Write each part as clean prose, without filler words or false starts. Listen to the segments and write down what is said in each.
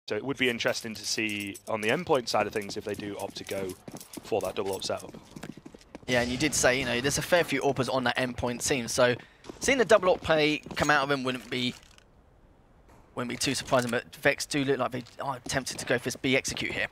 So it would be interesting to see on the Endpoint side of things if they do opt to go for that double up setup. Yeah, and you did say, you know, there's a fair few AWPers on that Endpoint team, so seeing the double up play come out of him wouldn't be too surprising, but Vexed do look like they are tempted to go for this B execute here.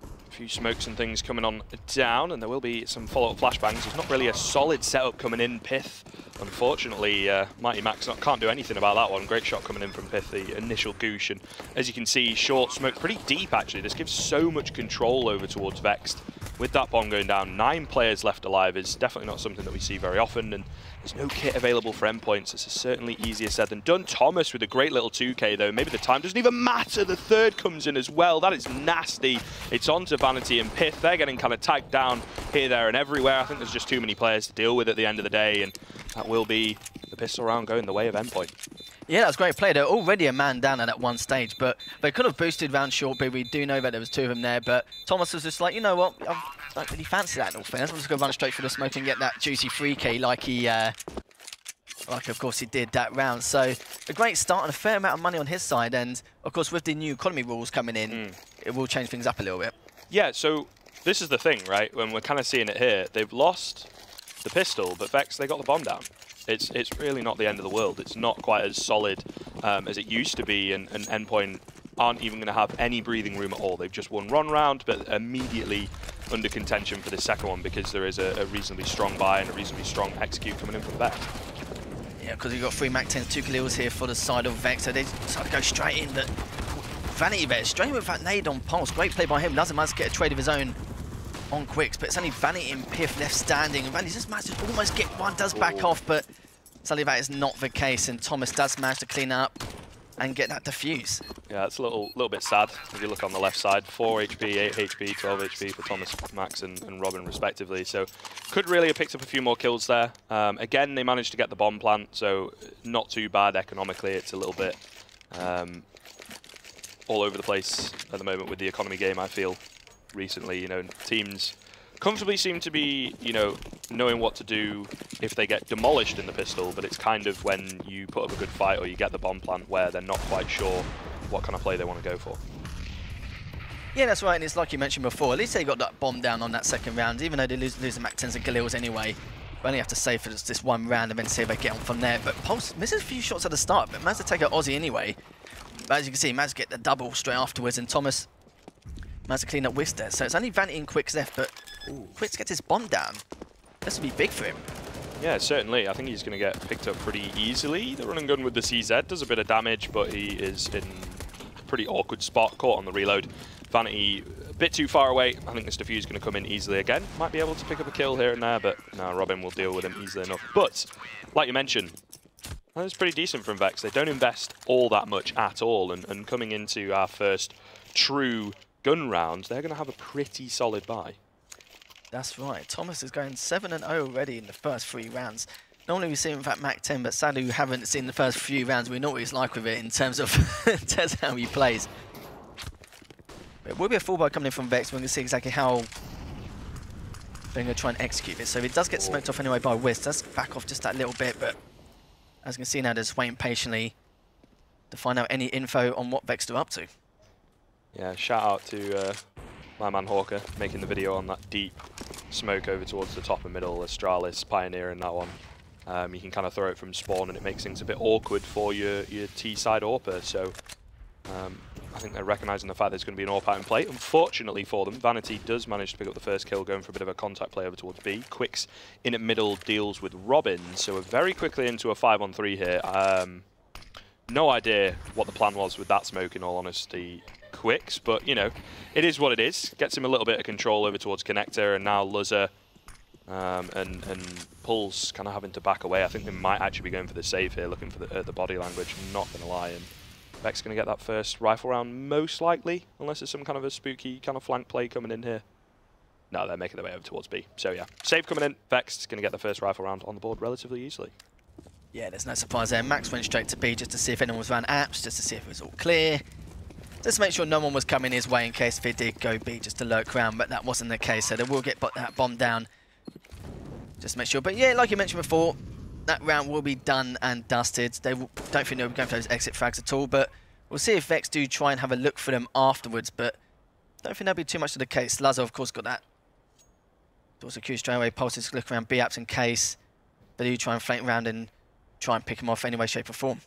A few smokes and things coming on down, and there will be some follow-up flashbangs. There's not really a solid setup coming in. Pith, unfortunately, Mighty Max can't do anything about that one. Great shot coming in from Pith, the initial goosh, and as you can see, short smoke, pretty deep actually. This gives so much control over towards Vexed. With that bomb going down, 9 players left alive is definitely not something that we see very often, and there's no kit available for endpoints. This is certainly easier said than done. Thomas with a great little 2k though. Maybe the time doesn't even matter. The third comes in as well. That is nasty. It's on to Vanity and Pith. They're getting kind of tagged down here, there, and everywhere. I think there's just too many players to deal with at the end of the day, and that will be the pistol round going the way of Endpoint. Yeah, that was great play. They're already a man down at that one stage, but they could have boosted round short B. We do know that there was 2 of them there, but Thomas was just like, you know what, I don't really fancy that in all fairness. I'm just going to run straight for the smoke and get that juicy 3k like he, like of course he did that round. So a great start and a fair amount of money on his side, and of course with the new economy rules coming in, it will change things up a little bit. Yeah, so this is the thing, right? When we're kind of seeing it here, they've lost the pistol, but Vex, they got the bomb down. It's really not the end of the world. It's not quite as solid as it used to be, and Endpoint aren't even going to have any breathing room at all. They've just won one round, but immediately under contention for the second one because there is a reasonably strong buy and a reasonably strong execute coming in from Vex. Yeah, because we've got 3 Mac 10s, 2 kills here for the side of Vex, so they decide to go straight in. But Vanity there, straight with that nade on Pulse. Great play by him. Doesn't manage to get a trade of his own on Quicks, but it's only Vanity and Pith left standing. And Vanity just managed to almost get one, does back off, but sadly that is not the case. And Thomas does manage to clean up and get that defuse. Yeah, it's a little bit sad if you look on the left side. 4 HP, 8 HP, 12 HP for Thomas, Max and Robin respectively. So could really have picked up a few more kills there. Again, they managed to get the bomb plant, so not too bad economically. It's a little bit all over the place at the moment with the economy game, I feel. Recently, you know, teams comfortably seem to be, you know, knowing what to do if they get demolished in the pistol, but it's kind of when you put up a good fight or you get the bomb plant where they're not quite sure what kind of play they want to go for. Yeah, that's right, and it's like you mentioned before, at least they got that bomb down on that second round, even though they lose the Mac 10s and Galils anyway. We only have to save for just this one round and then see if they get on from there. But Pulse misses a few shots at the start, but managed to take out Aussie anyway. But as you can see, managed to get the double straight afterwards, and Thomas managed to clean up Wiz there. So it's only Vanity and Quicks left, but Quicks gets his bomb down. This will be big for him. Yeah, certainly. I think he's going to get picked up pretty easily. The run and gun with the CZ does a bit of damage, but he is in a pretty awkward spot, caught on the reload. Vanity a bit too far away. I think this defuse is going to come in easily again. Might be able to pick up a kill here and there, but no, Robin will deal with him easily enough. But, like you mentioned, that's pretty decent from Vex. They don't invest all that much at all, and coming into our first true gun round, they're going to have a pretty solid buy. That's right. Thomas is going 7-0 already in the first 3 rounds. Normally we see him with that Mac 10, but sadly we haven't seen the first few rounds. We know what he's like with it in terms of how he plays. It will be a full buy coming in from Vex. We're going to see exactly how they're going to try and execute this. So it does get smoked off anyway by Wiz. Does back off just that little bit, but as you can see now, they're just waiting patiently to find out any info on what Vexed are up to. Yeah, shout out to my man Hawker making the video on that deep smoke over towards the top and middle. Astralis pioneering that one. You can kind of throw it from spawn and it makes things a bit awkward for your T-side AWPer. So I think they're recognising the fact there's going to be an AWP out in play. Unfortunately for them, Vanity does manage to pick up the first kill, going for a bit of a contact play over towards B. Quicks in at middle deals with Robin, so we're very quickly into a 5-on-3 here. No idea what the plan was with that smoke, in all honesty, Quicks, but, you know, it is what it is. Gets him a little bit of control over towards Connector, and now Luzzer and Pulse kind of having to back away. I think they might actually be going for the save here, looking for the body language, I'm not going to lie. And Vex going to get that first rifle round, most likely, unless there's some kind of a spooky kind of flank play coming in here. No, they're making their way over towards B. So yeah, save coming in. Vex going to get the first rifle round on the board relatively easily. Yeah, there's no surprise there. Max went straight to B just to see if anyone was around apps, just to see if it was all clear. Just to make sure no one was coming his way in case if he did go B just to lurk around, but that wasn't the case, so they will get that bomb down. Just to make sure. But yeah, like you mentioned before, that round will be done and dusted. They don't think they'll be going for those exit frags at all, but We'll see if Vexed do try and have a look for them afterwards, but don't think that'll be too much of the case. Lazo, of course, got that. Door secure straight away. Pulses look around B-apps in case. They do try and flank around and try and pick him off any way, shape or form.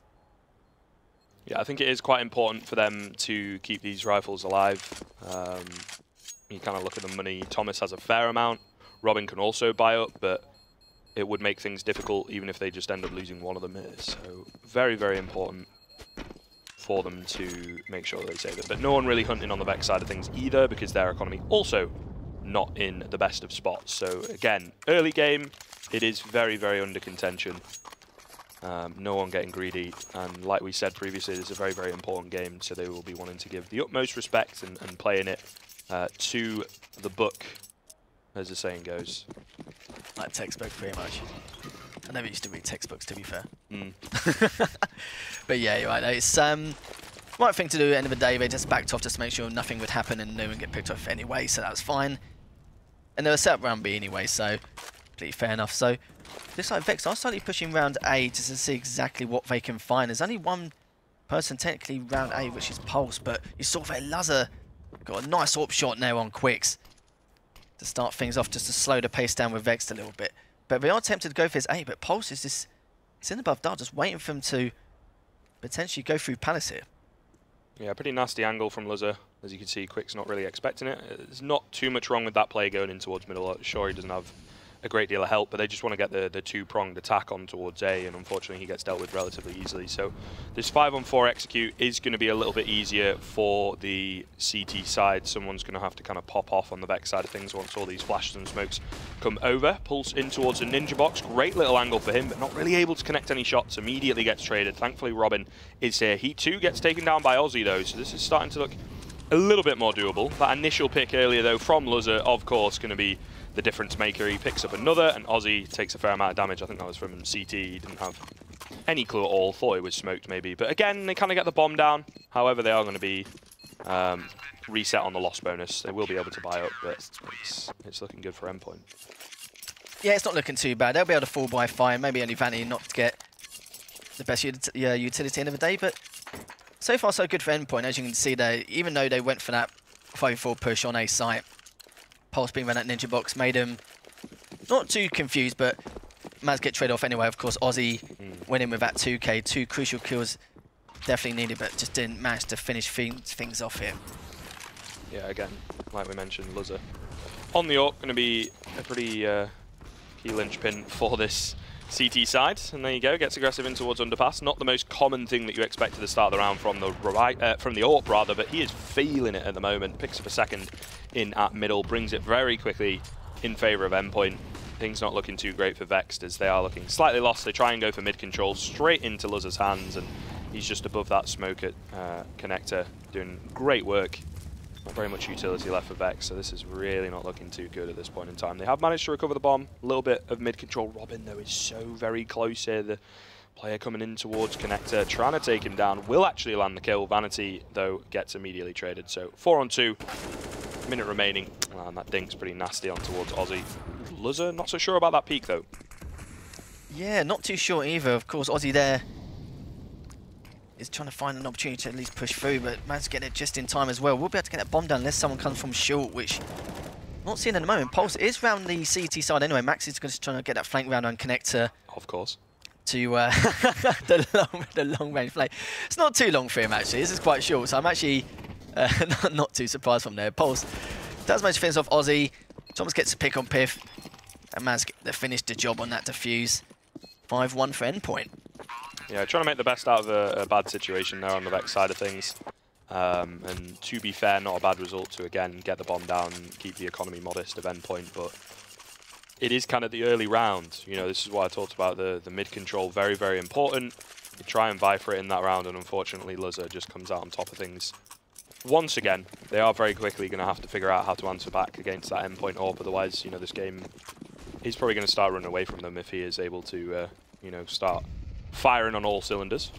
Yeah, I think it is quite important for them to keep these rifles alive. You kind of look at the money. Thomas has a fair amount. Robin can also buy up, but it would make things difficult even if they just end up losing one of them here. So very, very important for them to make sure they save it. But no one really hunting on the Vex side of things either, because their economy also not in the best of spots. So again, early game, it is very, very under contention. No one getting greedy, and like we said previously, it's a very, very important game, so they will be wanting to give the utmost respect and playing it to the book, as the saying goes. Like textbook, pretty much. I never used to read textbooks, to be fair. But yeah, you're right. It's right thing to do at the end of the day. They just backed off just to make sure nothing would happen and no one get picked off anyway, so that was fine. And they were set up round B anyway, so completely fair enough. So looks like Vex are slightly pushing round A just to see exactly what they can find. There's only one person technically round A, which is Pulse, but you saw that Lazar got a nice AWP shot now on Quicks to start things off, just to slow the pace down with Vexed a little bit. But they are tempted to go for his A, but Pulse is just, it's in above Dart, just waiting for him to potentially go through Palace here. Yeah, pretty nasty angle from Luzzer. As you can see, Quick's not really expecting it. There's not too much wrong with that play going in towards middle. Sure, he doesn't have a great deal of help, but they just want to get the two-pronged attack on towards A, and unfortunately he gets dealt with relatively easily. So this 5-on-4 execute is going to be a little bit easier for the CT side. Someone's going to have to kind of pop off on the Vex side of things once all these flashes and smokes come over. Pulse in towards the Ninja box. Great little angle for him, but not really able to connect any shots. Immediately gets traded. Thankfully Robin is here. He too gets taken down by Aussie though, so this is starting to look a little bit more doable. That initial pick earlier though from Luzzer, of course, going to be the difference maker. He picks up another, and Aussie takes a fair amount of damage. I think that was from CT. He didn't have any clue at all. Thought it was smoked maybe. But again, they kind of get the bomb down. However, they are going to be reset on the loss bonus. They will be able to buy up, but it's looking good for Endpoint. Yeah, it's not looking too bad. They'll be able to fall by fire. Maybe only Vanny not to get the best utility end of the day, but so far so good for Endpoint. As you can see there, even though they went for that 5-4 push on A site, Pulse being run at Ninja box made him not too confused, but Maz get traded off anyway. Of course, Aussie went in with that 2K. 2 crucial kills definitely needed, but just didn't manage to finish things off here. Yeah, again, like we mentioned, Luzzer on the AWP, going to be a pretty key linchpin for this CT side. And there you go, gets aggressive in towards underpass. Not the most common thing that you expect at the start of the round from the AWP rather, but he is feeling it at the moment. Picks up a second in at middle, brings it very quickly in favour of Endpoint. Things not looking too great for Vexed as they are looking slightly lost. They try and go for mid control straight into Luzzer's hands, and he's just above that smoke at connector, doing great work. Not very much utility left for Vex, so this is really not looking too good at this point in time. They have managed to recover the bomb. A little bit of mid control. Robin, though, is so very close here. The player coming in towards connector, trying to take him down, will actually land the kill. Vanity, though, gets immediately traded. So 4-on-2, minute remaining, and that dink's pretty nasty on towards Aussie. Luzzer, not so sure about that peak, though. Yeah, not too sure either. Of course, Aussie there is trying to find an opportunity to at least push through, but managed to get it just in time as well. We'll be able to get that bomb down unless someone comes from short, which I'm not seeing at the moment. Pulse is round the CT side anyway. Max is just trying to get that flank round and connector. Of course. To the long range flank. It's not too long for him actually. This is quite short, so I'm actually not too surprised from there. Pulse does manage to finish off Aussie. Thomas gets a pick on Piff, and managed to finish the job on that defuse. 5-1 for Endpoint. Yeah, trying to make the best out of a bad situation there on the Vex side of things. And to be fair, not a bad result to, again, get the bomb down and keep the economy modest of Endpoint. But it is kind of the early round. You know, this is why I talked about the mid-control. Very, very important. You try and vie for it in that round, and unfortunately, Luzzer just comes out on top of things. Once again, they are very quickly going to have to figure out how to answer back against that Endpoint AWP. Otherwise, you know, this game is probably going to start running away from them if he is able to, you know, start firing on all cylinders.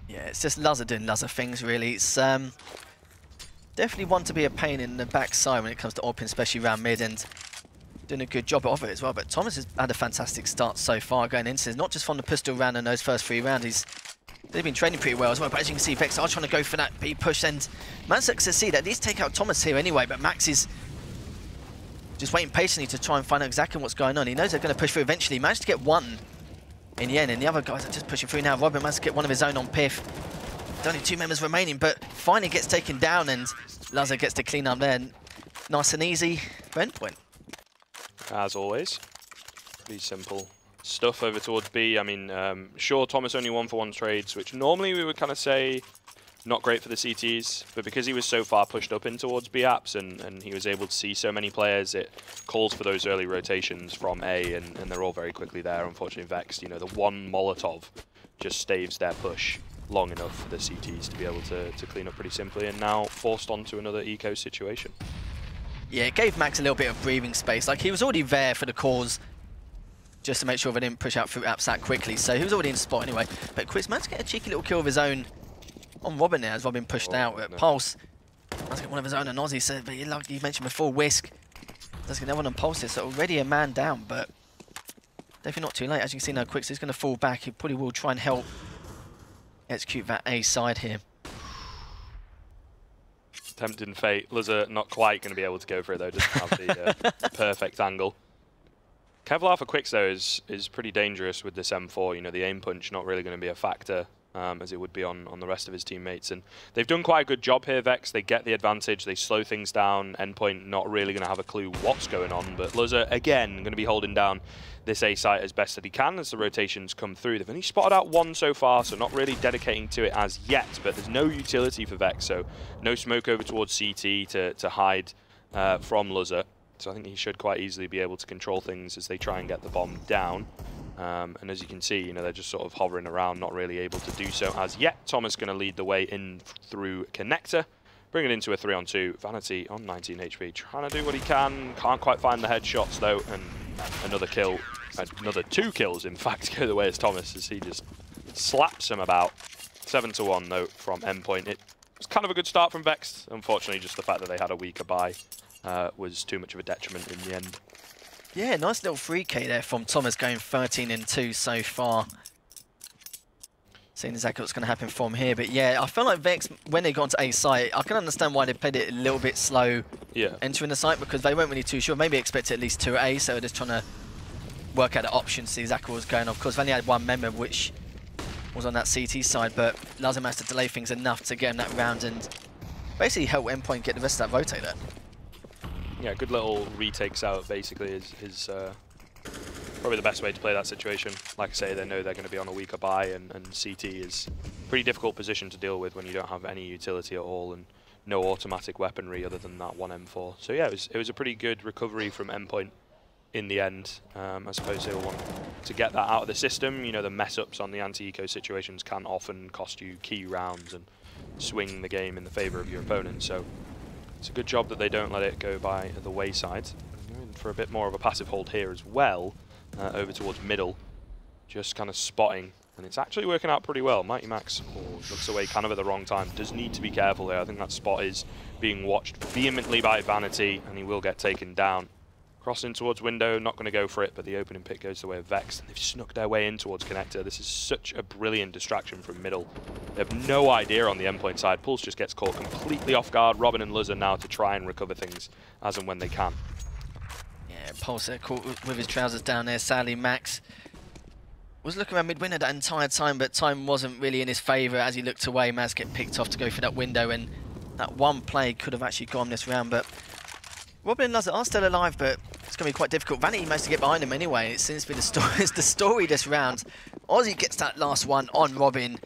Yeah, it's just Luzzer doing Luzzer things, really. It's definitely one to be a pain in the backside when it comes to AWPing, especially around mid, and doing a good job of it as well. But Thomas has had a fantastic start so far going into this, not just from the pistol round in those first 3 rounds. He's They've been training pretty well as well, but as you can see, Vexed are trying to go for that B push, and managed to succeed. At least take out Thomas here anyway, but Max is just waiting patiently to try and find out exactly what's going on. He knows they're going to push through eventually. He managed to get one in the end, and the other guys are just pushing through now. Robin managed to get one of his own on Piff. There's only 2 members remaining, but finally gets taken down, and Laza gets to clean up there. Nice and easy for Endpoint. As always, pretty simple stuff over towards B. I mean, sure, Thomas only 1-for-1 trades, which normally we would kind of say not great for the CTs, but because he was so far pushed up in towards B apps and he was able to see so many players, it calls for those early rotations from A, and they're all very quickly there. Unfortunately, Vexed, you know, the one Molotov just staves their push long enough for the CTs to be able to clean up pretty simply, and now forced onto another eco situation. Yeah, it gave Max a little bit of breathing space. Like, he was already there for the cause, just to make sure they didn't push out through apps that quickly, so he was already in spot anyway. But Chris managed to get a cheeky little kill of his own on Robin there, as Robin pushed out. No. Pulse managed to get one of his own on Aussie, so, but like you mentioned before, Whisk does get another one on Pulse here, so already a man down, but definitely not too late. As you can see now, Quicks is going to fall back. He probably will try and help execute that A side here. Tempting fate. Luzza not quite going to be able to go for it though, doesn't have the perfect angle. Kevlar for Quicks though is pretty dangerous with this M4. You know, the aim punch not really going to be a factor as it would be on the rest of his teammates. And they've done quite a good job here, Vex. They get the advantage, they slow things down. Endpoint not really going to have a clue what's going on, but Luzza, again, going to be holding down this A site as best that he can as the rotations come through. They've only spotted out one so far, so not really dedicating to it as yet, but there's no utility for Vex, so no smoke over towards CT to hide from Luzza. So I think he should quite easily be able to control things as they try and get the bomb down. And as you can see, you know, they're just sort of hovering around, not really able to do so as yet. Thomas going to lead the way in through Connector, bring it into a 3-on-2. Vanity on 19 HP, trying to do what he can. Can't quite find the headshots though, and another kill, another 2 kills in fact, go the way as Thomas as he just slaps him about. 7-1 though from Endpoint. It was kind of a good start from Vexed. Unfortunately, just the fact that they had a weaker buy was too much of a detriment in the end. Yeah, nice little 3K there from Thomas, going 13-2 so far. Seeing exactly what's going to happen from here. But yeah, I feel like Vex, when they got onto A site, I can understand why they played it a little bit slow entering the site, because they weren't really too sure. Maybe expected at least 2 A, so they're just trying to work out the options, see exactly what was going on. Of course, they only had 1 member, which was on that CT side, but Laza managed to delay things enough to get him that round and basically help Endpoint get the rest of that rotator. Yeah, good little retakes out basically is probably the best way to play that situation. Like I say, they know they're going to be on a weaker buy, and CT is a pretty difficult position to deal with when you don't have any utility at all and no automatic weaponry other than that one M4. So yeah, it was a pretty good recovery from Endpoint in the end. I suppose they'll want to get that out of the system. You know, the mess-ups on the anti-eco situations can often cost you key rounds and swing the game in the favour of your opponent. So it's a good job that they don't let it go by the wayside. And for a bit more of a passive hold here as well, over towards middle, just kind of spotting, and it's actually working out pretty well. Mighty Max looks away kind of at the wrong time. Does need to be careful there. I think that spot is being watched vehemently by Vanity, and he will get taken down. Crossing towards window, not going to go for it, but the opening pick goes the way of Vex, and they've snuck their way in towards Connector. This is such a brilliant distraction from middle. They have no idea on the Endpoint side. Pulse just gets caught completely off guard. Robin and Luzza now to try and recover things as and when they can. Yeah, Pulse caught with his trousers down there. Sadly, Max was looking around mid-window that entire time, but time wasn't really in his favour as he looked away. Maz get picked off to go for that window, and that one play could have actually gone this round, but Robin and Luzza are still alive, but it's going to be quite difficult. Vanity managed to get behind him anyway. It seems to be the story this round. Aussie gets that last one on Robin,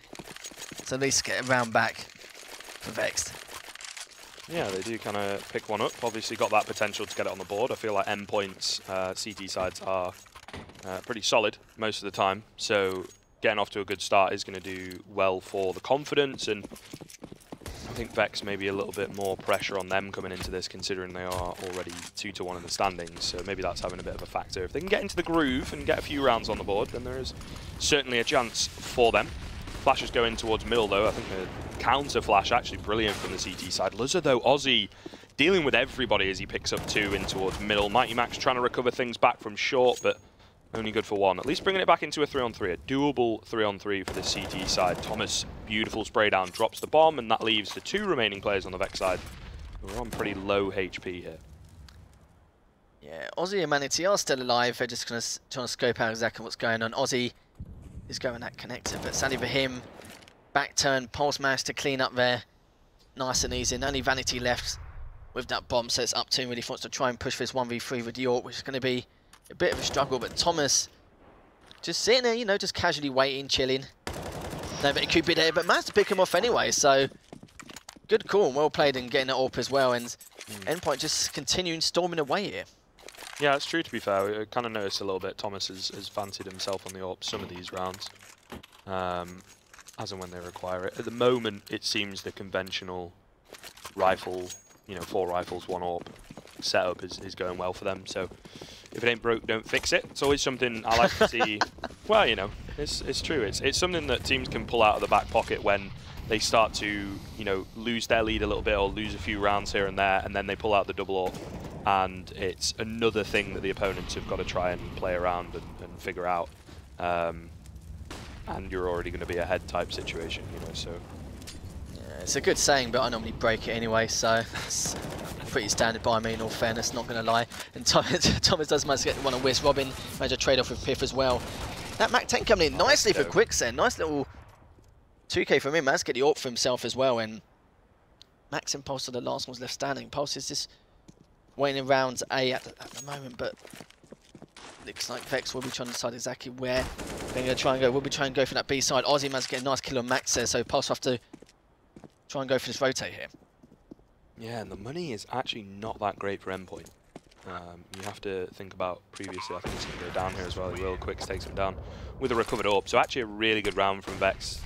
so at least get a round back for Vexed. Yeah, they do kind of pick one up. Obviously got that potential to get it on the board. I feel like Endpoint's CT sides are pretty solid most of the time, so getting off to a good start is going to do well for the confidence, and I think Vex maybe a little bit more pressure on them coming into this, considering they are already 2-1 in the standings, so maybe that's having a bit of a factor. If they can get into the groove and get a few rounds on the board, then there is certainly a chance for them. Flashes go in towards middle though. I think the counter flash actually brilliant from the CT side. Luzza though, Aussie dealing with everybody as he picks up 2 in towards middle. Mighty Max trying to recover things back from short, but only good for one. At least bringing it back into a 3-on-3, a doable 3-on-3 for the CT side. Thomas, beautiful spray down, drops the bomb, and that leaves the 2 remaining players on the Vex side. We're on pretty low HP here. Yeah, Aussie and Manatee are still alive. They're just going to trying to scope out exactly what's going on. Aussie is going that connector, but sadly for him, back turn, Pulse managed to clean up there nice and easy. And only Vanity left with that bomb, so it's up to him. Really wants to try and push for this 1v3 with York, which is going to be a bit of a struggle. But Thomas just sitting there, you know, just casually waiting, chilling. Nobody could be there, but managed to pick him off anyway, so good call and well played in getting it up as well. And Endpoint just continuing storming away here. Yeah, it's true, to be fair. I kind of noticed a little bit Thomas has fancied himself on the AWP some of these rounds, as and when they require it. At the moment, it seems the conventional rifle, you know, 4 rifles, 1 AWP setup is going well for them. So if it ain't broke, don't fix it. It's always something I like to see. Well, you know, it's true. It's something that teams can pull out of the back pocket when they start to, you know, lose their lead a little bit or lose a few rounds here and there, and then they pull out the double AWP. And it's another thing that the opponents have got to try and play around and figure out. And you're already going to be ahead type situation, you know, so. Yeah, it's a good saying, but I normally break it anyway, so it's pretty standard by me in all fairness, not going to lie. And Thomas does manage to get one on Wiz. Robin managed to trade off with Piff as well. That Mac 10 coming in nicely for Quicksand. Nice little 2k from him. Managed to get the AWP for himself as well. And Max and Pulse are the last ones left standing. Pulse is just waiting around A at the moment, but looks like Vex will be trying to decide exactly where they're going to try and go. We'll be trying to go for that B side. Aussie managed to get a nice kill on Max there, so Pulse will have to try and go for this rotate here. Yeah, and the money is actually not that great for Endpoint. You have to think about previously, I think he's going to go down here as well. He will. Quicks takes him down with a recovered AWP. So actually a really good round from Vex.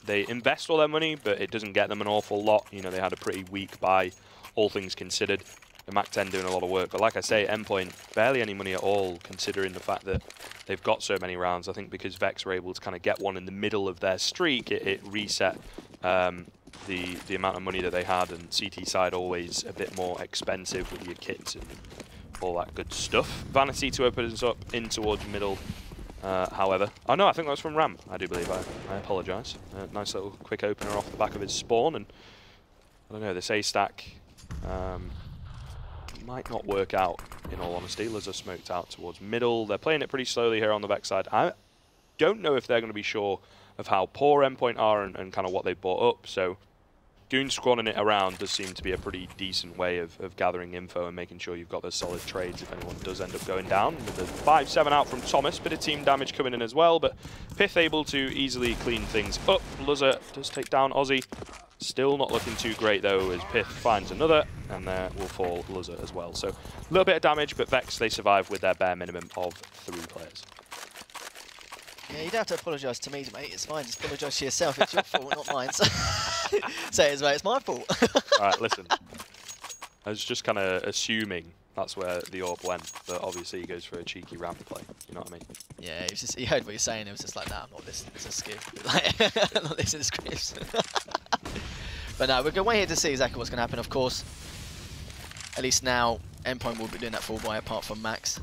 They invest all their money, but it doesn't get them an awful lot. You know, they had a pretty weak buy, all things considered. The Mac 10 doing a lot of work, but like I say, Endpoint, barely any money at all, considering the fact that they've got so many rounds. I think because Vex were able to kind of get one in the middle of their streak, it reset the amount of money that they had, and CT side always a bit more expensive with your kits and all that good stuff. Vanity to open us up in towards middle, however. Oh no, I think that was from Ram, I do believe. I apologise. Nice little quick opener off the back of his spawn, and I don't know, this A-stack might not work out, in all honesty. Liz are smoked out towards middle. They're playing it pretty slowly here on the Vex side. I don't know if they're going to be sure of how poor Endpoint are and kind of what they've bought up, so Goon squanning it around does seem to be a pretty decent way of gathering info and making sure you've got those solid trades if anyone does end up going down. With the 5-7 out from Thomas, bit of team damage coming in as well, but Pith able to easily clean things up. Luzzer does take down Aussie. Still not looking too great though, as Pith finds another, and there will fall Luzzer as well. So a little bit of damage, but Vex, they survive with their bare minimum of 3 players. Yeah, you don't have to apologise to me, mate. It's fine. Just apologise to yourself. It's your fault, not mine. So say it as well. It's my fault. All right, listen. I was just kind of assuming that's where the AWP went, but obviously he goes for a cheeky ramp play. You know what I mean? Yeah, it was just, he heard what you're saying. It was just like, nah, I'm not listening to skip. Like, I'm not listening to scripts. But no, we're going to wait here to see exactly what's going to happen. Of course, at least now, Endpoint will be doing that full buy apart from Max.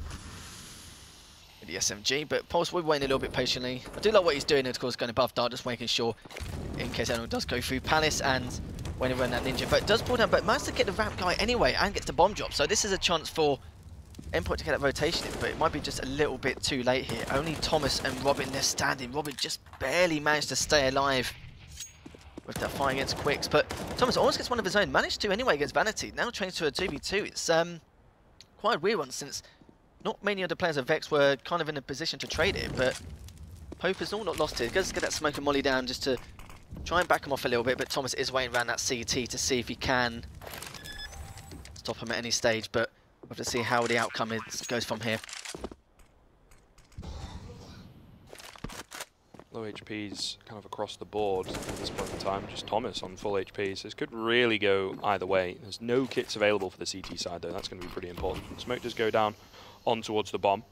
The SMG, but Pulse will be waiting a little bit patiently. I do like what he's doing, of course, going above Dart, just making sure in case anyone does go through Palace and when he run that ninja. But it does pull down, but managed to get the ramp guy anyway and gets the bomb drop. So this is a chance for Endpoint to get that rotation in, but it might be just a little bit too late here. Only Thomas and Robin there standing. Robin just barely managed to stay alive with that fight against Quicks, but Thomas almost gets one of his own. Managed to anyway against Vanity. Now trains to a 2v2. It's quite a weird one since not many of the players of Vex were kind of in a position to trade it, but hope is all not lost here. Let's get that smoke and molly down just to try and back him off a little bit, but Thomas is waiting around that CT to see if he can stop him at any stage, but we'll have to see how the outcome goes from here. Low HPs kind of across the board at this point in time. Just Thomas on full HP, so this could really go either way. There's no kits available for the CT side though, that's going to be pretty important. Smoke does go down on towards the bomb.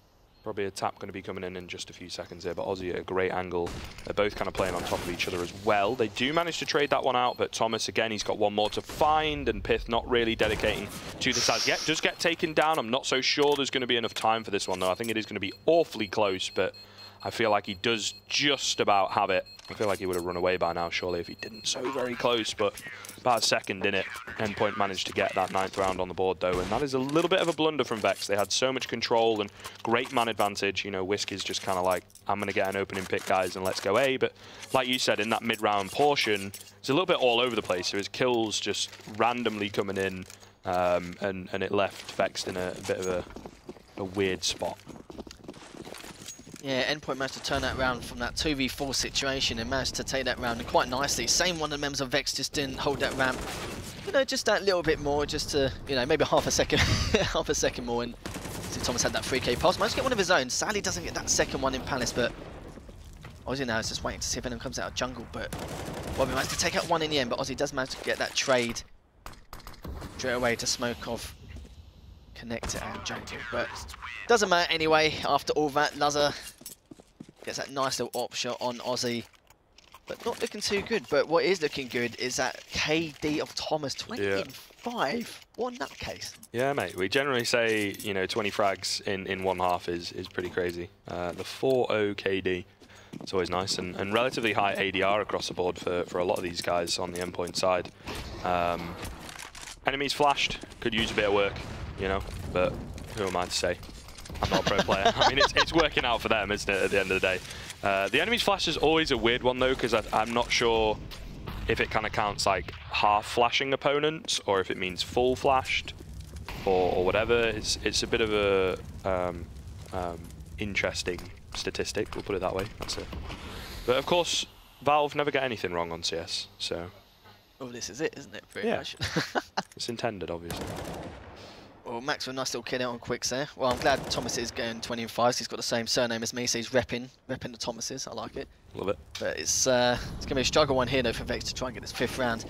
Probably a tap going to be coming in just a few seconds here, but Aussie at a great angle. They're both kind of playing on top of each other as well. They do manage to trade that one out, but Thomas, again, he's got one more to find, and Pith not really dedicating to the sides yet. Does get taken down. I'm not so sure there's going to be enough time for this one, though. I think it is going to be awfully close, but I feel like he does just about have it. I feel like he would have run away by now, surely, if he didn't. So very close, but about a second in it. Endpoint managed to get that 9th round on the board, though, and that is a little bit of a blunder from Vexed. They had so much control and great man advantage. You know, Whisk is just kind of like, I'm going to get an opening pick, guys, and let's go A. But like you said, in that mid-round portion, it's a little bit all over the place. So his kills just randomly coming in, and it left Vexed in a bit of a weird spot. Yeah, Endpoint managed to turn that round from that 2v4 situation and managed to take that round quite nicely. Same one of the members of Vex just didn't hold that ramp. You know, just that little bit more, just to, you know, maybe half a second, half a second more. And so Thomas had that 3k pass. Managed to get one of his own. Sadly doesn't get that second one in Palace, but Aussie now is just waiting to see if anyone comes out of jungle. But Bobby managed to take out one in the end, but Aussie does manage to get that trade straight away to smoke off Connector and jungle. But doesn't matter anyway. After all that, Lazar gets that nice little op shot on Aussie, but not looking too good. But what is looking good is that KD of Thomas, 20 in 5. What a nutcase. Yeah, mate. We generally say, you know, 20 frags in one half is pretty crazy. The 4-0 KD, it's always nice, and relatively high ADR across the board for a lot of these guys on the Endpoint side. Enemies flashed, could use a bit of work, you know, but who am I to say? I'm not a pro player. I mean, it's working out for them, isn't it, at the end of the day? The enemy's flash is always a weird one, though, because I'm not sure if it kind of counts like half flashing opponents or if it means full flashed or whatever. It's a bit of a interesting statistic, we'll put it that way. That's it. But of course, Valve never get anything wrong on CS, so... Oh, this is it, isn't it? Pretty much. It's intended, obviously. Well, Max with a nice little kill out on Quicks there. Well, I'm glad Thomas is going 20 in 5. He's got the same surname as me, so he's repping the Thomases. I like it. Love it. But it's going to be a struggle one here, though, for Vex to try and get this 5th round.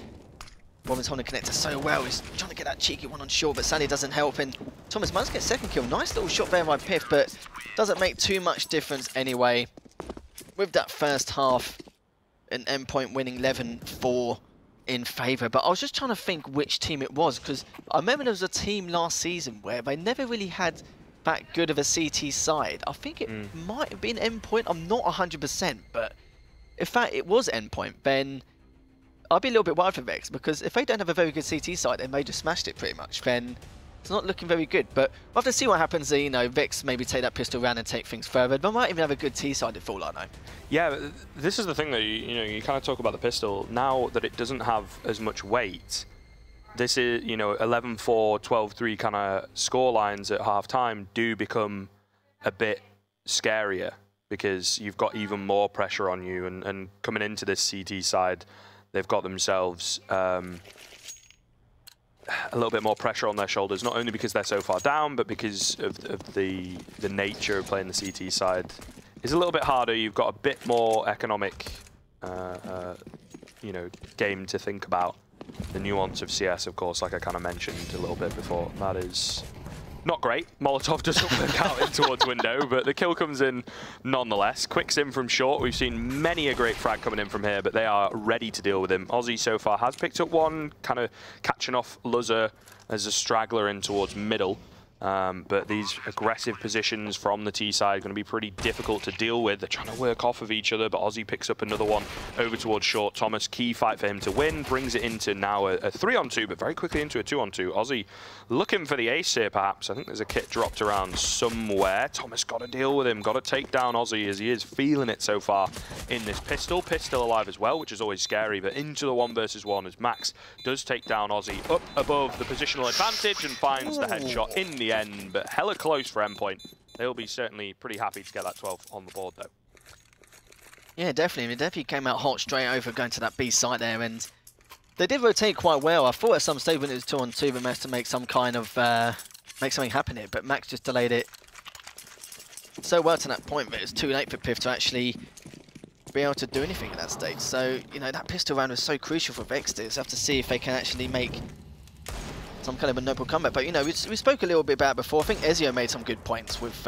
Robin's holding the connector so well. He's trying to get that cheeky one on short, but Sally doesn't help. And Thomas managed to get 2nd kill. Nice little shot there by Piff, but doesn't make too much difference anyway. With that first half, an Endpoint winning 11-4. In favour, but I was just trying to think which team it was, because I remember there was a team last season where they never really had that good of a CT side. I think it might have been Endpoint, I'm not 100%, but if that it was Endpoint, then I'd be a little bit worried for Vex, because if they don't have a very good CT side and they just smashed it pretty much, then it's not looking very good. But we'll have to see what happens. You know, Vex maybe take that pistol round and take things further. They might even have a good T side if all I know. Yeah, this is the thing, though. You know, you kind of talk about the pistol. Now that it doesn't have as much weight, this is, you know, 11-4, 12-3 kind of score lines at half-time do become a bit scarier because you've got even more pressure on you. And coming into this CT side, they've got themselves... a little bit more pressure on their shoulders, not only because they're so far down, but because of the nature of playing the CT side is a little bit harder. You've got a bit more economic, you know, game to think about. The nuance of CS, of course, like I kind of mentioned a little bit before, that is not great. Molotov doesn't work out in towards window, but the kill comes in nonetheless. Quicks in from short. We've seen many a great frag coming in from here, but they are ready to deal with him. Aussie so far has picked up one, kind of catching off Luzzer as a straggler in towards middle. But these aggressive positions from the T side are going to be pretty difficult to deal with. They're trying to work off of each other, but Aussie picks up another one over towards short. Thomas, key fight for him to win, brings it into now a 3-on-2, but very quickly into a 2-on-2. Aussie looking for the ace here, perhaps. I think there's a kit dropped around somewhere. Thomas got to deal with him, got to take down Aussie as he is feeling it so far in this pistol. Piss still alive as well, which is always scary, but into the 1v1 as Max does take down Aussie up above the positional advantage and finds the headshot in the end, but hella close for Endpoint. They'll be certainly pretty happy to get that 12 on the board, though. Yeah, definitely. I mean, definitely came out hot straight over going to that B site there, and they did rotate quite well. I thought at some stage when it was 2-on-2, they managed to make some kind of make something happen here, but Max just delayed it so well to that point that it was too late for Piff to actually be able to do anything at that stage. So, you know, that pistol round was so crucial for Vexed. So have to see if they can actually make some kind of a noble comeback. But, you know, we spoke a little bit about it before. I think Ezio made some good points with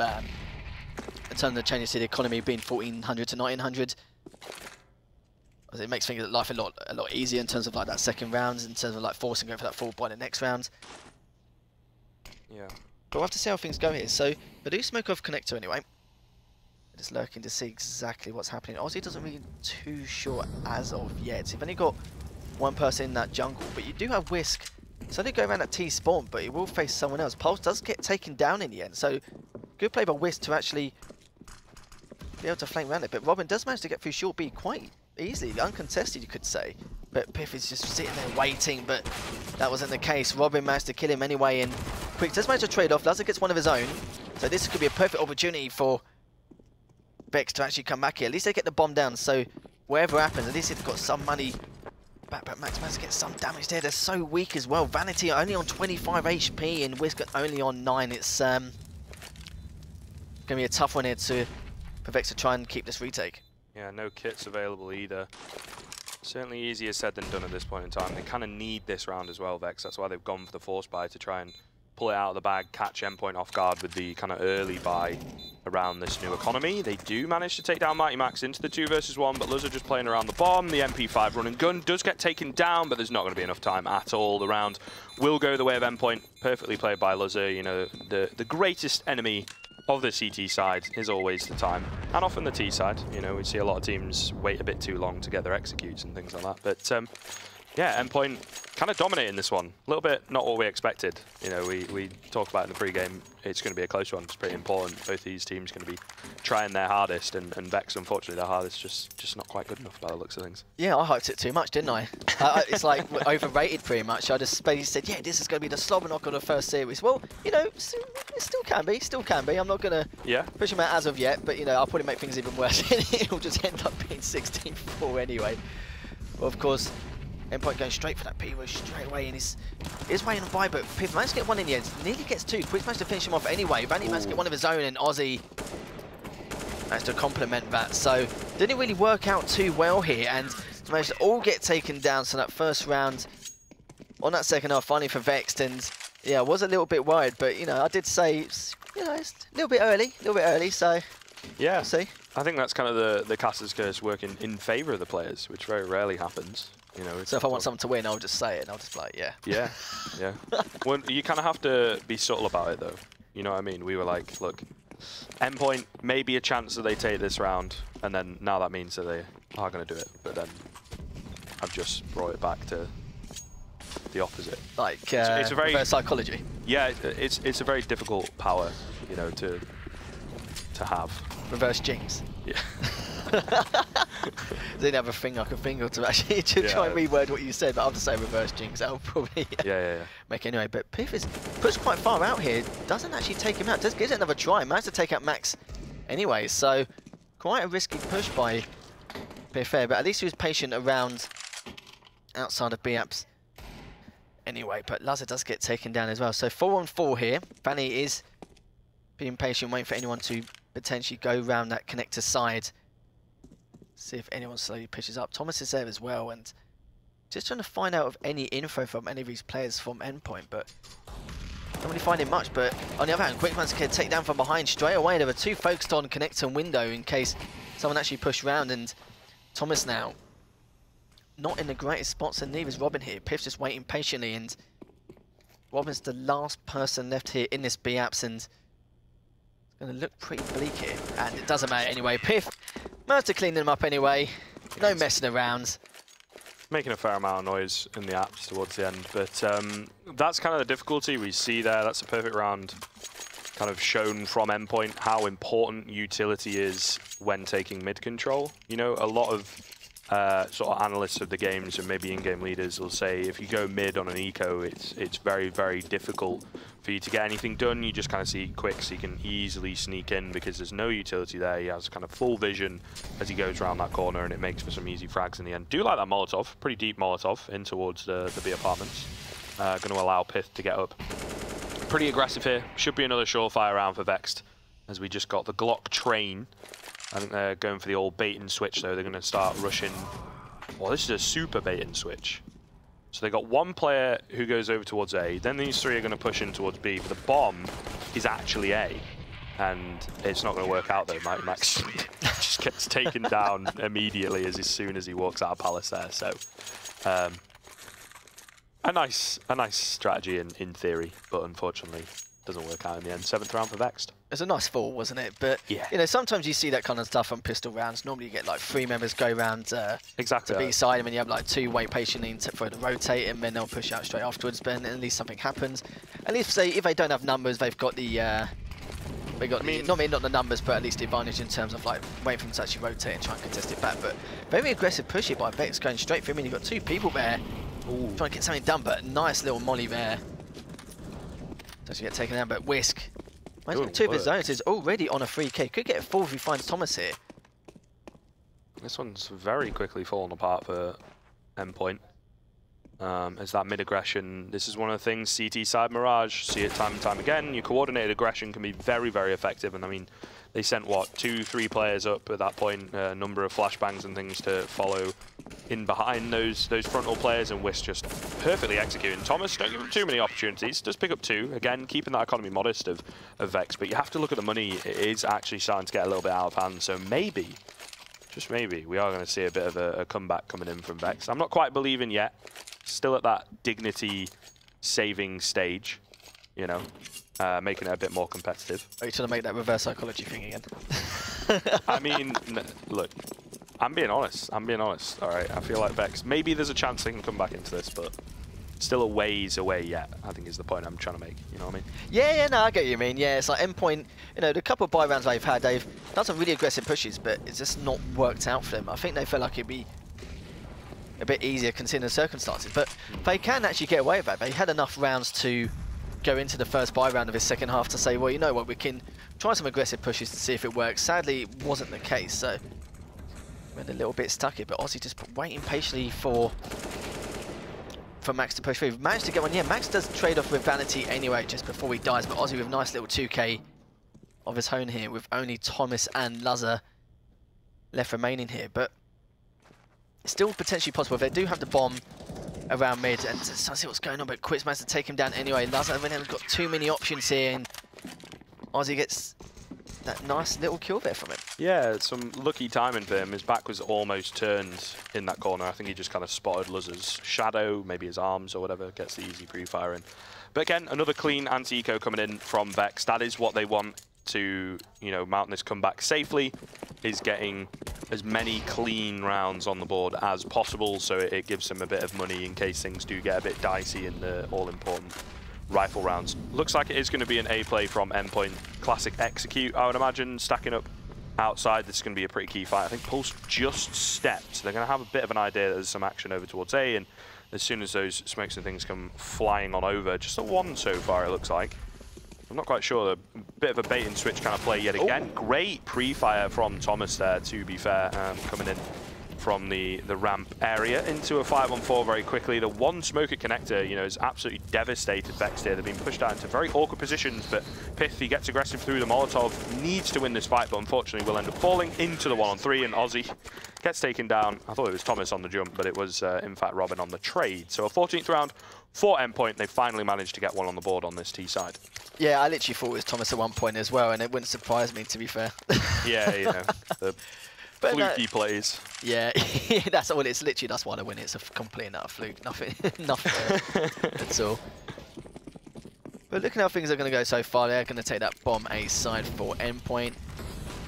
in terms of changes to the economy being 1400 to 1900. It makes things life a lot easier in terms of like that second round, in terms of like forcing going for that forward by the next round. Yeah. But we'll have to see how things go here. So they do smoke off connector anyway. Just lurking to see exactly what's happening. Aussie doesn't really too sure as of yet. You've only got one person in that jungle, but you do have Whisk. So they go around that T spawn, but he will face someone else. Pulse does get taken down in the end, so good play by Whisk to actually be able to flank around it. But Robin does manage to get through short B quite easily, uncontested you could say. But Piff is just sitting there waiting, but that wasn't the case. Robin managed to kill him anyway, and Quick does manage to trade off. Lazar gets one of his own, so this could be a perfect opportunity for Vexed to actually come back here. At least they get the bomb down, so whatever happens, at least they've got some money back. But Max managed to get some damage there. They're so weak as well. Vanity only on 25 HP and Whisk only on 9. It's going to be a tough one here for Vexed to try and keep this retake. Yeah, no kits available either. Certainly easier said than done at this point in time. They kind of need this round as well, Vex. That's why they've gone for the force buy, to try and pull it out of the bag, catch Endpoint off guard with the kind of early buy around this new economy. They do manage to take down Mighty Max into the 2 versus 1, but Luzza just playing around the bomb. The MP5 run and gun does get taken down, but there's not going to be enough time at all. The round will go the way of Endpoint. Perfectly played by Luzza. You know, the greatest enemy of the CT side is always the time, and often the T side. You know, we see a lot of teams wait a bit too long to get their executes and things like that. But yeah, Endpoint kind of dominating this one. A little bit not what we expected. You know, we talked about in the pre-game, it's going to be a close one. It's pretty important. Both these teams going to be trying their hardest, and Vex, unfortunately, their hardest just not quite good enough by the looks of things. Yeah, I hyped it too much, didn't I? It's like overrated pretty much. I just basically said, yeah, this is going to be the slobber knock on the first series. Well, you know, it still can be. I'm not going to push him out as of yet, but, you know, I'll probably make things even worse. It'll just end up being 16-4 anyway. Well, of course, Endpoint going straight for that P-Rush straight away, and he's waiting on by, but Piff managed to get one in the end. Nearly gets 2. Quick managed to finish him off anyway. Vanny managed to get one of his own, and Aussie managed to complement that. So didn't really work out too well here, and managed to all get taken down. So that first round on that second half finally for Vexed, and yeah, I was a little bit worried, but you know, I did say, you know, it's a little bit early, so yeah, we'll see. I think that's kind of the caster's curse working in favour of the players, which very rarely happens. You know, so if I want someone to win, I'll just say it, and I'll just be like, yeah. Yeah. Well, you kind of have to be subtle about it, though. You know what I mean? We were like, look, Endpoint, maybe a chance that they take this round, and then now that means that they are going to do it. But then I've just brought it back to the opposite. Like, it's a very reverse psychology. Yeah, it's a very difficult power, you know, to have. Reverse jinx. Yeah. Didn't have a thing I could think of to actually try and reword what you said, but I'll just say reverse jinx. That'll probably make anyway. But Piff is pushed quite far out here. Doesn't actually take him out. Just gives it another try. Managed to take out Max anyway. So quite a risky push by Piff there, but at least he was patient around outside of B-Apps anyway. But Lazar does get taken down as well. So 4-on-4 here. Fanny is being patient, waiting for anyone to potentially go round that connector side. See if anyone slowly pushes up. Thomas is there as well, and just trying to find out of any info from any of these players from Endpoint, but don't really finding much. But on the other hand, Quickman's can take down from behind straight away. They were too focused on connector and window in case someone actually pushed round, and Thomas now not in the greatest spots, and neither is Robin here. Piff's just waiting patiently, and Robin's the last person left here in this B-Apps, and it's going to look pretty bleak here, and it doesn't matter anyway. Piff managed to clean them up anyway. No messing around. Making a fair amount of noise in the apps towards the end, but that's kind of the difficulty we see there. That's a perfect round kind of shown from Endpoint how important utility is when taking mid control. You know, a lot of sort of analysts of the games and maybe in-game leaders will say if you go mid on an eco, it's very, very difficult for you to get anything done. You just kind of see Quick, so he can easily sneak in because there's no utility there. He has kind of full vision as he goes around that corner, and it makes for some easy frags in the end. Do like that Molotov, pretty deep Molotov in towards the B apartments. Going to allow Pith to get up. Pretty aggressive here. Should be another surefire round for Vexed, as we just got the Glock train. I think they're going for the old bait and switch though. They're going to start rushing. Well, this is a super bait and switch. So they got one player who goes over towards A, then these three are going to push in towards B, but the bomb is actually A. and it's not going to work out though. Max just gets taken down immediately as soon as he walks out of Palace there. So a nice strategy in theory, but unfortunately doesn't work out in the end. 7th round for Vexed. It's a nice fall, wasn't it? But yeah, you know, sometimes you see that kind of stuff on pistol rounds. Normally you get like 3 members go round exactly to B side, and then you have like 2 wait patiently for the rotate, and then they'll push out straight afterwards. But at least something happens. At least say if they don't have numbers, they've got the not the numbers, but at least the advantage in terms of like waiting for them to actually rotate and try and contest it back. But very aggressive push here by Vex, going straight for him. And you've got 2 people there trying to get something done, but nice little molly there. Doesn't get taken down, but Whisk, 2 of his zones, is already on a free kick. Could get a 4 if he finds Thomas here. This one's very quickly fallen apart for Endpoint. As that mid-aggression, this is one of the things, CT side Mirage, see it time and time again. Your coordinated aggression can be very, very effective. And I mean, they sent, what, 2-3 players up at that point, a number of flashbangs and things to follow in behind those frontal players, and Whisk just perfectly executing. Thomas, don't give him too many opportunities, does pick up 2. Again, keeping that economy modest of Vex, but you have to look at the money. It is actually starting to get a little bit out of hand, so maybe, just maybe, we are going to see a bit of a comeback coming in from Vex. I'm not quite believing yet. Still at that dignity saving stage, you know, making it a bit more competitive. Are you trying to make that reverse psychology thing again? I mean, look, I'm being honest, all right? I feel like Vex, maybe there's a chance they can come back into this, but still a ways away yet, I think is the point I'm trying to make, you know what I mean? Yeah, no, I get what you mean. Yeah, it's like Endpoint, you know, the couple of buy rounds they've had, they've done some really aggressive pushes, but it's just not worked out for them. I think they felt like it'd be a bit easier considering the circumstances, but they can actually get away with that. They had enough rounds to go into the first buy round of his second half to say, well, you know what, we can try some aggressive pushes to see if it works. Sadly, it wasn't the case, so we're a little bit stuck here, but Aussie just waiting patiently for Max to push through. Managed to get one. Yeah, Max does trade off with Vanity anyway just before he dies, but Aussie with a nice little 2k of his own here with only Thomas and Lazar left remaining here, but it's still potentially possible. If they do have the bomb around mid, and so I see what's going on, but Quits managed to take him down anyway. Lazar has got too many options here, and Aussie gets that nice little kill there from him. Yeah, some lucky timing for him. His back was almost turned in that corner. I think he just kind of spotted Lazar's shadow, maybe his arms or whatever, gets the easy pre-fire in. But again, another clean anti-eco coming in from Vex. That is what they want to, you know, mount this comeback safely, is getting as many clean rounds on the board as possible, so it gives them a bit of money in case things do get a bit dicey in the all-important rifle rounds. Looks like it is going to be an A play from Endpoint. Classic execute, I would imagine, stacking up outside. This is going to be a pretty key fight. I think Pulse just stepped, so they're going to have a bit of an idea that there's some action over towards A, and as soon as those smokes and things come flying on over, just a 1 so far it looks like. I'm not quite sure, a bit of a bait and switch kind of play yet again. Great pre-fire from Thomas there, to be fair, coming in from the ramp area into a 5-on-4 very quickly. The one smoker connector, you know, is absolutely devastated Vexed here. They've been pushed out into very awkward positions, but Pith, he gets aggressive through the Molotov, needs to win this fight, but unfortunately will end up falling into the 1-on-3, and Aussie gets taken down. I thought it was Thomas on the jump, but it was, in fact, Robin on the trade. So a 14th round for Endpoint. They finally managed to get one on the board on this T side. Yeah, I literally thought it was Thomas at one point as well, and it wouldn't surprise me, to be fair. Yeah, you know, the fluky plays. Yeah, that's all. It's literally, that's why they win. It's a complete and utter fluke. Nothing at all. But looking how things are going to go so far, they're going to take that bomb A side for Endpoint.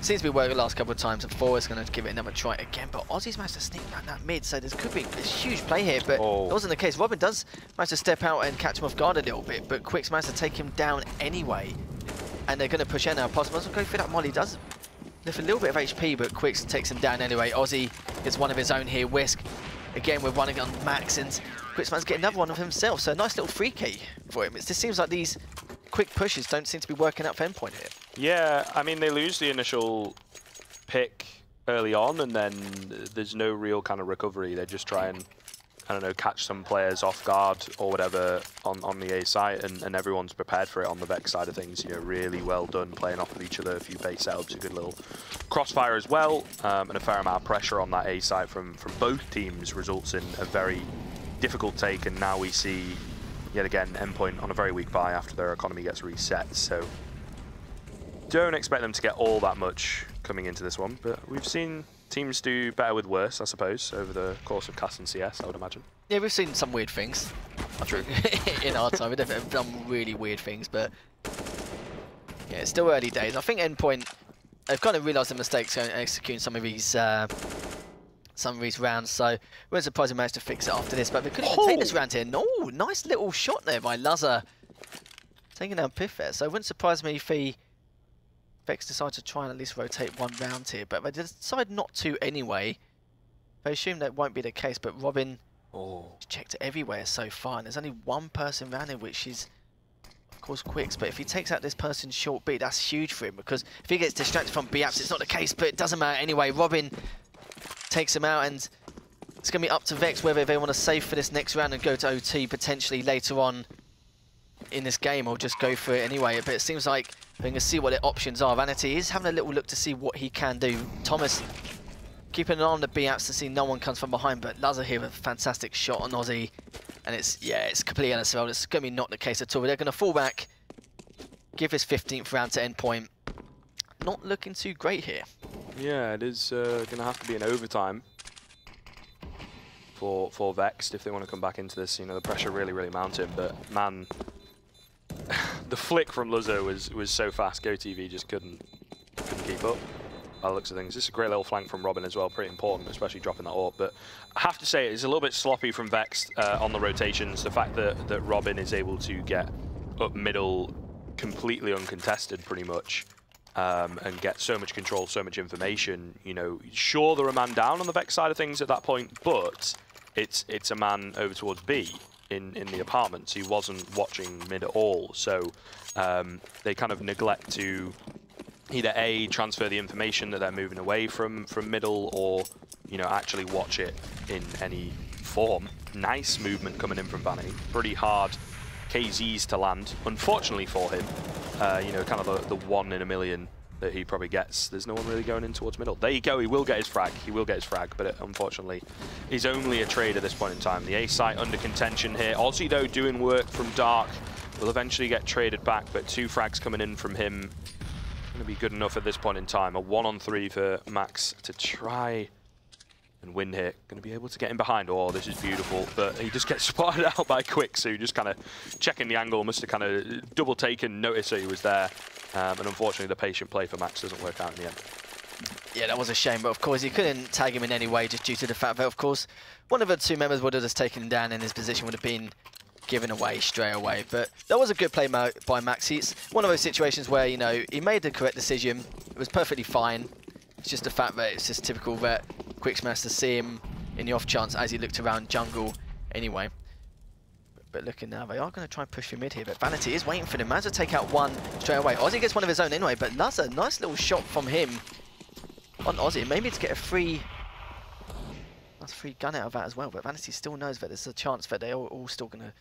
Seems to be working the last couple of times, and 4 is going to give it another try again, but Aussie's managed to sneak around that mid, so there could be a huge play here, but that wasn't the case. Robin does manage to step out and catch him off guard a little bit, but Quick's managed to take him down anyway, and they're going to push in now. Possible to go for that molly, does lift a little bit of HP, but Quicks takes him down anyway. Aussie gets one of his own here. Whisk, again, we're running on Max, and Quick's managed to get another one of himself, so a nice little free key for him. It just seems like these quick pushes don't seem to be working out for Endpoint here. Yeah, I mean, they lose the initial pick early on, and then there's no real kind of recovery. They just try and, I don't know, catch some players off guard or whatever on the A site, and everyone's prepared for it on the Vex side of things. You know, really well done playing off of each other, a few base setups, a good little crossfire as well, and a fair amount of pressure on that A site from both teams results in a very difficult take, and now we see, yet again, Endpoint on a very weak buy after their economy gets reset. So don't expect them to get all that much coming into this one, but we've seen teams do better with worse, I suppose, over the course of CAS and CS, I would imagine. Yeah, we've seen some weird things. True. In our time, we've definitely done really weird things, but yeah, it's still early days. I think Endpoint, they've kind of realised their mistakes and executing some of these rounds, so it wouldn't surprise them managed to fix it after this, but they couldn't even take this round here. No, nice little shot there by Lazar, taking down Piff there, so it wouldn't surprise me if Vexed decide to try and at least rotate one round here, but they decide not to anyway. They assume that won't be the case, but Robin checked it everywhere so far, and there's only one person around here, which is, of course, Quicks. But if he takes out this person's short B, that's huge for him, because if he gets distracted from B-Apps, it's not the case, but it doesn't matter anyway. Robin takes him out, and it's going to be up to Vex whether they want to save for this next round and go to OT potentially later on in this game, or just go for it anyway. But it seems like we're going to see what their options are. Vanity is having a little look to see what he can do. Thomas keeping an eye on the B-Apps to see no one comes from behind, but Lazar here with a fantastic shot on Aussie. And it's completely unassumable. It's going to be not the case at all. They're going to fall back, give his 15th round to Endpoint. Not looking too great here. Yeah, it is going to have to be an overtime for Vexed if they want to come back into this. You know, the pressure really mounting, but man, the flick from Luzzo was so fast. GoTV just couldn't keep up. By the looks of things, this is a great little flank from Robin as well. Pretty important, especially dropping that AWP. But I have to say, it's a little bit sloppy from Vexed on the rotations. The fact that Robin is able to get up middle completely uncontested, pretty much, and get so much control, so much information. You know, sure, they're a man down on the Vex side of things at that point, but it's a man over towards B in the apartments. He wasn't watching mid at all, so they kind of neglect to either A, transfer the information that they're moving away from middle, or, you know, actually watch it in any form. Nice movement coming in from Vanny. Pretty hard KZs to land, unfortunately for him. You know, kind of the 1 in a million that he probably gets. There's no one really going in towards middle. There you go, he will get his frag. He will get his frag, but unfortunately, he's only a trade at this point in time. The A site under contention here. Aussie, though, doing work from Dark. Will eventually get traded back, but 2 frags coming in from him. Going to be good enough at this point in time. A 1-on-3 for Max to try and win here. Going to be able to get in behind. Oh, this is beautiful. But he just gets spotted out by Quick, so just kind of checking the angle. Must have kind of double taken, noticed that he was there. And unfortunately, the patient play for Max doesn't work out in the end. Yeah, that was a shame. But of course, he couldn't tag him in any way just due to the fact that, of course, one of the 2 members would have just taken him down and his position would have been given away straight away. But that was a good play by Max. It's one of those situations where, you know, he made the correct decision. It was perfectly fine. It's just the fact that it's just typical that Quick's managed to see him in the off chance as he looked around jungle anyway. But looking now, they are going to try and push for mid here, but Vanity is waiting for them. Managed to take out one straight away. Aussie gets one of his own anyway, but Lazar, nice little shot from him on Aussie. Maybe to get a free gun out of that as well, but Vanity still knows that there's a chance that they're all still going to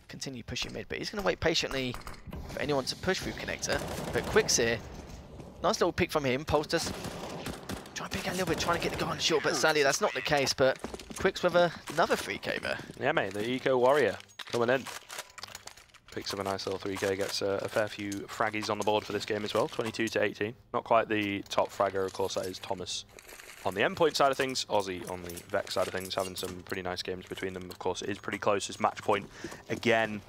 continue pushing mid, but he's going to wait patiently for anyone to push through connector. But Quick's here. Nice little pick from him. Polsters try and pick out a little bit, trying to get the guy on short, but sadly that's not the case. But Quick's with another 3k there. Yeah, mate, the Eco Warrior coming in. Picks up a nice little 3k, gets a fair few fraggies on the board for this game as well. 22 to 18. Not quite the top fragger, of course, that is Thomas on the Endpoint side of things. Aussie on the Vex side of things, having some pretty nice games between them. Of course, it is pretty close. It's match point. Again,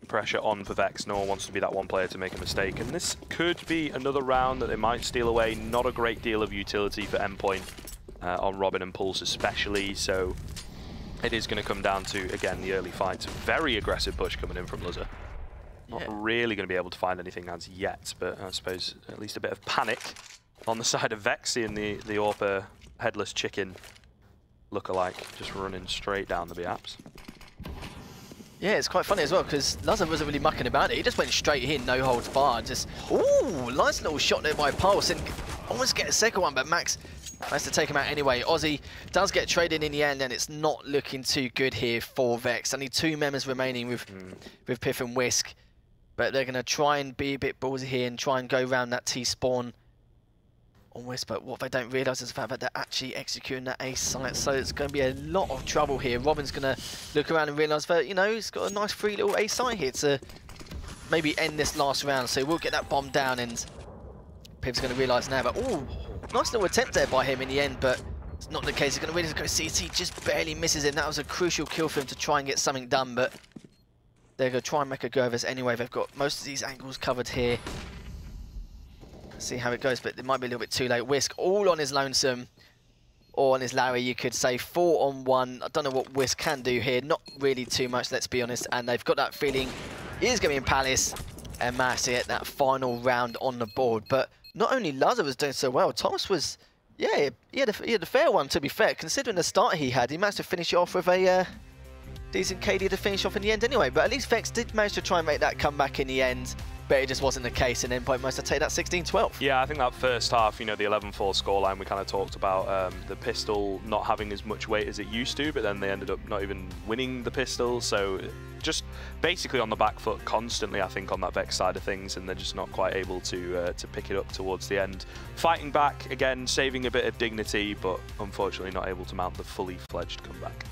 pressure on for Vex. No one wants to be that one player to make a mistake. And this could be another round that they might steal away. Not a great deal of utility for Endpoint on Robin and Pulse especially. So it is going to come down to, again, the early fights. Very aggressive push coming in from Luzza. Not really going to be able to find anything as yet, but I suppose at least a bit of panic on the side of Vex, seeing the AWP headless chicken look-alike just running straight down the B-Apps. Yeah, it's quite funny as well, because Lazar wasn't really mucking about it. He just went straight in, no holds barred. Just, ooh, nice little shot there by Pulse, and almost get a second one, but Max managed to take him out anyway. Aussie does get traded in the end, and it's not looking too good here for Vex. Only 2 members remaining with Piff and Whisk, but they're going to try and be a bit ballsy here and try and go around that T-spawn on Whisk, but what they don't realise is the fact that they're actually executing that A site, so it's going to be a lot of trouble here. Robin's going to look around and realise that, you know, he's got a nice free little A site here to maybe end this last round. So we'll get that bomb down, and Piv's going to realise now. But oh, nice little attempt there by him in the end, but it's not the case. He's going to really go CT, just barely misses him. That was a crucial kill for him to try and get something done, but they're going to try and make a go of us anyway. They've got most of these angles covered here. Let's see how it goes, but it might be a little bit too late. Whisk all on his lonesome, or on his Larry, you could say. 4-on-1. I don't know what Whisk can do here. Not really too much, let's be honest. And they've got that feeling he is going to be in Palace and manage to get that final round on the board. But not only Lazar was doing so well, Thomas was, yeah, he had a fair one, to be fair. Considering the start he had, he managed to finish it off with a decent KD to finish off in the end anyway. But at least Vexed did manage to try and make that comeback in the end. But it just wasn't the case, and Endpoint managed to take that 16-12. Yeah, I think that first half, you know, the 11-4 scoreline, we kind of talked about the pistol not having as much weight as it used to, but then they ended up not even winning the pistol. So just basically on the back foot constantly, I think, on that Vex side of things, and they're just not quite able to pick it up towards the end. Fighting back, again, saving a bit of dignity, but unfortunately not able to mount the fully fledged comeback.